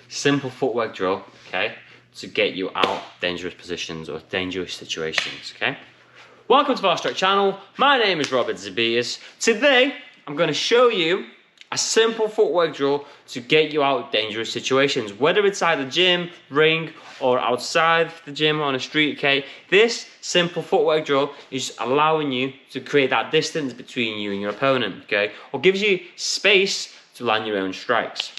simple footwork drill, okay, to get you out dangerous positions or dangerous situations, okay? Welcome to Valour Strike channel. My name is Rob Zab. Today, I'm going to show you a simple footwork drill to get you out dangerous situations, whether it's at the gym, ring, or outside the gym on a street, okay? This simple footwork drill is allowing you to create that distance between you and your opponent, okay? Or gives you space to land your own strikes.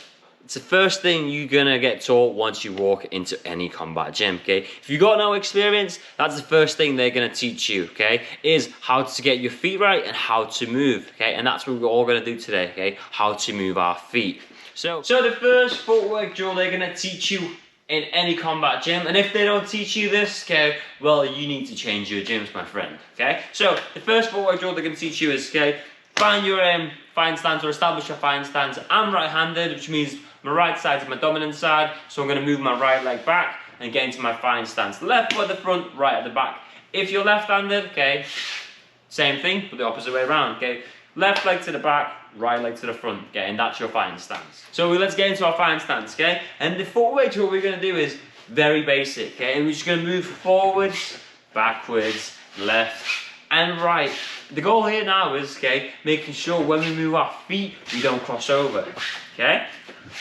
It's the first thing you're gonna get taught once you walk into any combat gym, okay? If you've got no experience, that's the first thing they're gonna teach you, okay? Is how to get your feet right and how to move, okay? And that's what we're all gonna do today, okay? How to move our feet. So the first footwork drill they're gonna teach you in any combat gym, and if they don't teach you this, okay, well, you need to change your gyms, my friend, okay? So the first footwork drill they're gonna teach you is, okay, find your fine stance or establish your fine stance. I'm right-handed, which means my right side is my dominant side, so I'm going to move my right leg back and get into my fine stance. Left foot at the front, right at the back. If you're left-handed, okay, same thing, but the opposite way around, okay? Left leg to the back, right leg to the front, okay, and that's your fine stance. So let's get into our fine stance, okay? And the footwork drill we're going to do is very basic, okay? And we're just going to move forwards, backwards, left, and right. The goal here now is, okay, making sure when we move our feet, we don't cross over, okay?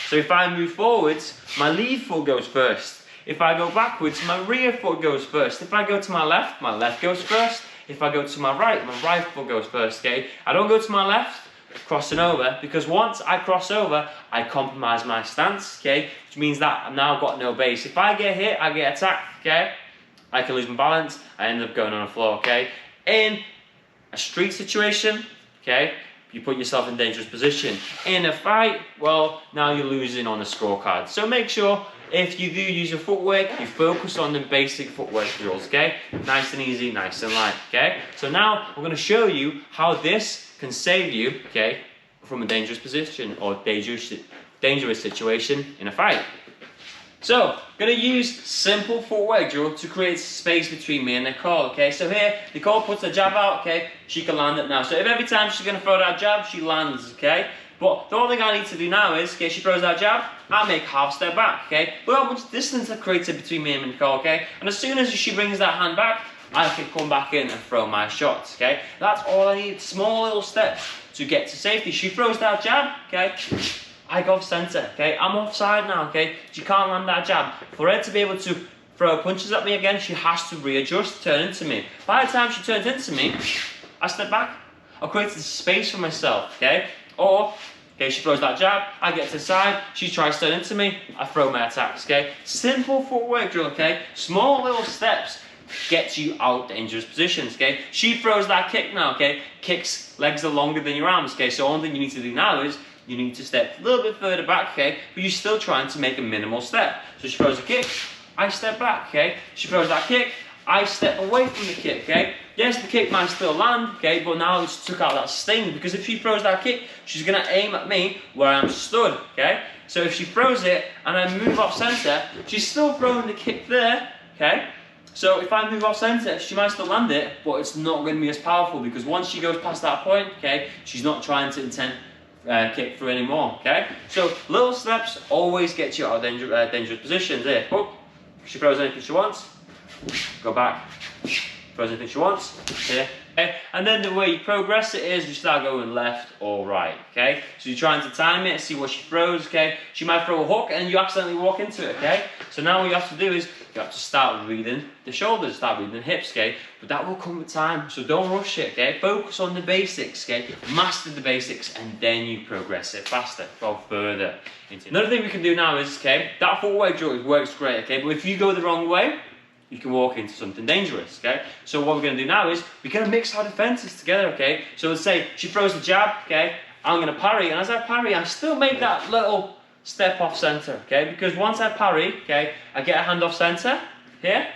So if I move forwards, my lead foot goes first. If I go backwards, my rear foot goes first. If I go to my left goes first. If I go to my right foot goes first, okay? I don't go to my left, crossing over, because once I cross over, I compromise my stance, okay? Which means that I've now got no base. If I get hit, I get attacked, okay? I can lose my balance, I end up going on the floor, okay? In a street situation, okay, you put yourself in dangerous position. In a fight, well, now you're losing on the scorecard. So make sure if you do use your footwork, you focus on the basic footwork drills, okay? Nice and easy, nice and light, okay? So now we're going to show you how this can save you, okay, from a dangerous position or dangerous situation in a fight. So, going to use simple footwork drill to create space between me and Nicole, okay? So here, Nicole puts a jab out, okay? She can land it now. So if every time she's going to throw that jab, she lands, okay? But the only thing I need to do now is, okay, she throws that jab, I make half step back, okay? Look how much distance I've created between me and Nicole, okay? And as soon as she brings that hand back, I can come back in and throw my shots, okay? That's all I need, small little steps to get to safety. She throws that jab, okay? I go center, okay? I'm offside now, okay? She can't land that jab. For her to be able to throw punches at me again, she has to readjust, turn into me. By the time she turns into me, I step back. I've created space for myself, okay? Or, okay, she throws that jab, I get to the side, she tries to turn into me, I throw my attacks, okay? Simple footwork drill, okay? Small little steps gets you out dangerous positions, okay? She throws that kick now, okay? Kicks, legs are longer than your arms, okay? So the only thing you need to do now is you need to step a little bit further back, okay? But you're still trying to make a minimal step. So she throws a kick, I step back, okay? She throws that kick, I step away from the kick, okay? Yes, the kick might still land, okay? But now it's took out that sting, because if she throws that kick, she's gonna aim at me where I'm stood, okay? So if she throws it and I move off center, she's still throwing the kick there, okay? So if I move off center, she might still land it, but it's not gonna be as powerful, because once she goes past that point, okay, she's not trying to kick through anymore, okay? So little steps always get you out of dangerous positions. Here, oh, she throws anything she wants, go back, throws anything she wants, here, okay? And then the way you progress it is you start going left or right, okay? So you're trying to time it, see what she throws, okay? She might throw a hook and you accidentally walk into it, okay? So now what you have to do is you have to start reading the shoulders, start reading the hips, okay? But that will come with time, so don't rush it, okay? Focus on the basics, okay? Master the basics, and then you progress it faster, go further into it. Another thing we can do now is, okay, that footwork drill works great, okay? But if you go the wrong way, you can walk into something dangerous, okay? So what we're gonna do now is we're gonna mix our defenses together, okay? So let's say she throws the jab, okay? I'm gonna parry, and as I parry, I still make that little step off center, okay? Because once I parry, okay, I get a hand off center here,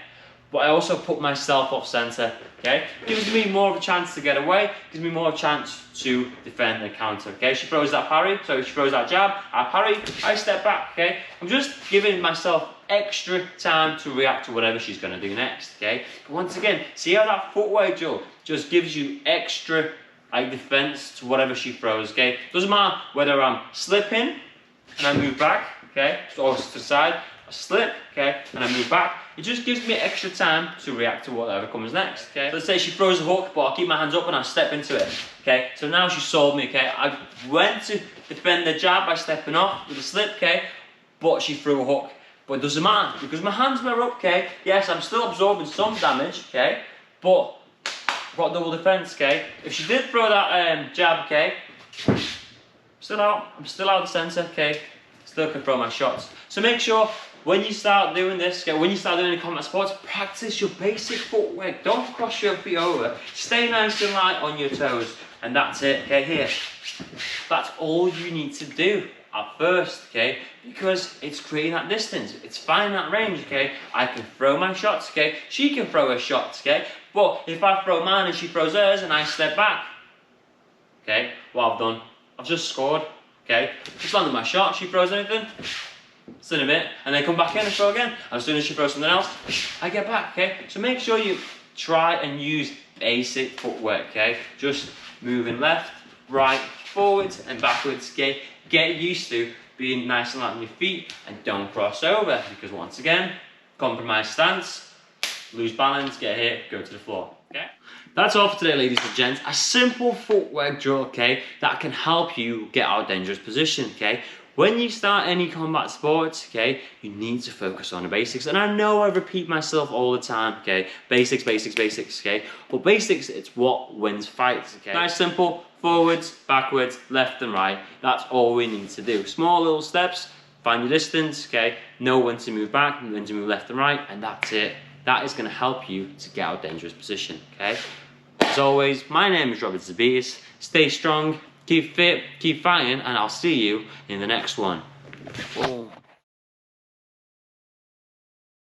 but I also put myself off center, okay? Gives me more of a chance to get away, gives me more of a chance to defend and counter, okay? She throws that parry, so she throws that jab, I parry, I step back, okay? I'm just giving myself extra time to react to whatever she's gonna do next, okay? But once again, see how that footwork drill just gives you extra defense to whatever she throws, okay? Doesn't matter whether I'm slipping and I move back, okay, so always to the side, I slip, okay, and I move back. It just gives me extra time to react to whatever comes next, okay. So let's say she throws a hook, but I keep my hands up and I step into it, okay. So now she sold me, okay. I went to defend the jab by stepping off with a slip, okay, but she threw a hook. But it doesn't matter, because my hands were up, okay. Yes, I'm still absorbing some damage, okay, but I've got double defense, okay. If she did throw that jab, okay, I'm still out of the center, okay. Still can throw my shots. So make sure when you start doing this, okay, when you start doing any combat sports, practice your basic footwork. Don't cross your feet over. Stay nice and light on your toes, and that's it. Okay, here. That's all you need to do at first, okay, because it's creating that distance. It's finding that range, okay. I can throw my shots, okay. She can throw her shots, okay. But if I throw mine and she throws hers and I step back, okay, what I've done, I've just scored, okay. Just landed my shot. She throws anything. Sit in a bit, and then come back in and throw again. And as soon as she throws something else, I get back, okay? So make sure you try and use basic footwork, okay? Just moving left, right, forwards, and backwards, okay? Get used to being nice and light on your feet, and don't cross over, because once again, compromise stance, lose balance, get hit, go to the floor, okay? That's all for today, ladies and gents. A simple footwork drill, okay, that can help you get out of dangerous position, okay? When you start any combat sports, okay, you need to focus on the basics. And I know I repeat myself all the time, okay? Basics, basics, basics, okay? But basics, it's what wins fights, okay? Nice, simple, forwards, backwards, left and right. That's all we need to do. Small little steps, find your distance, okay? Know when to move back, when to move left and right, and that's it. That is gonna help you to get out of dangerous position, okay? As always, my name is Rob Zab. Stay strong, keep fit, keep fighting, and I'll see you in the next one. Boom.